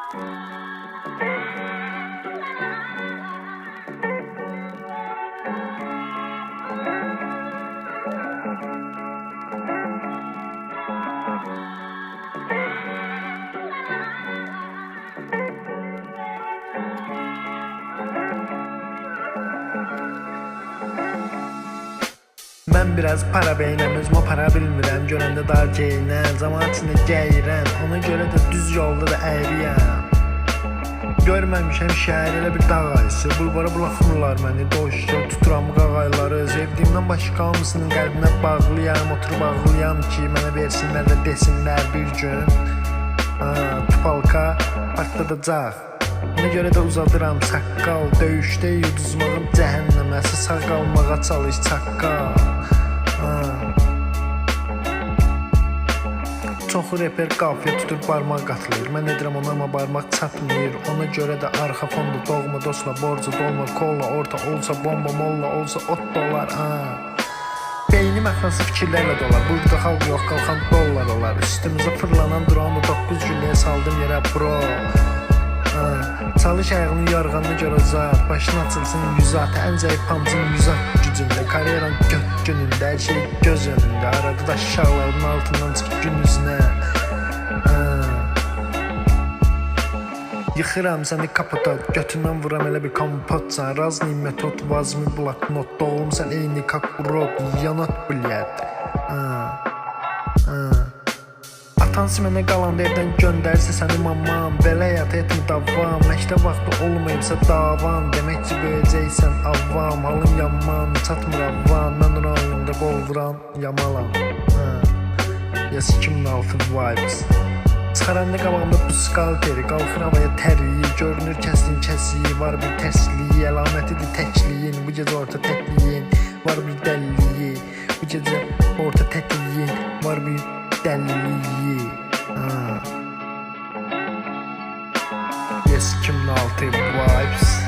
Mən biraz para beynəm, özümə para bilmirəm. Görəndə dar geyinən, zaman içində gəyirən. Ona görə də düz yolda da əyriyəm. Görməmişəm şəhər elə bir dağ ayısı. Bulvara buraxmırlar məni, doşca tuturam qağayları. Sevdiyimdən başqa hamısının qəlbinə bağlıyam. Oturub ağlıyam ki, mənə versinlər də desinlər bir gün Tupalka partladacaq. Ona görə də uzadıram saqqal. Döyüşdə yuduzmağım cəhənnəmə. Sağ qalmağa çalış çaqqal. Çoxu reper qafiyə tutur barmaq qatılır. Mən edirəm ona amma barmaq çatmır. Ona görə də arxa fonda doğma dostla borcu dolma kolla. Orta olsa bomba molla olsa ot dolar. Beynim əxlası fikirlərlə dolar. Burada xalq yox qalxan dollar olar. Üstümüzə fırlanan dronu 9 gülləyə saldım yerə bro. Çalış ayağını yorğanına görə uzat. Başın açılsın yüzat. Ən zəif pamcın yüzat gücündə. Karyeran göt günündə. Hər şey göz önündə. Arada da şağlarının altından çıx gün üzünə. Yıxıram səni kapota. Götündən vuram elə bir kompotsan. Razný metod, vazmi bloknot. Doğulmsan eyni kak urod. Yanat bilyət. Atansı mənə qalanda evdən göndərsə səni mamam. Vəlayət etmə davam. Məktəb vaxtı olmayıbsa davam. Demək ki böyəcəksən avvam. Halım yaman, çatmır avvan. Mən rayonda qol vuran yamalam. Yes 2006 vibes. Çıxaranda qabağımda bu skalperi. Qalxır havaya təriyi. Görünür kəsin kəsiyi. Var bir tərsliyi. Əlamətidir təkliyin. Bu gecə orta təkliyin. Var bir dəliliyi. Bu gecə orta təkliyin. Var bir dəliliyi. Yes 2006 vibes.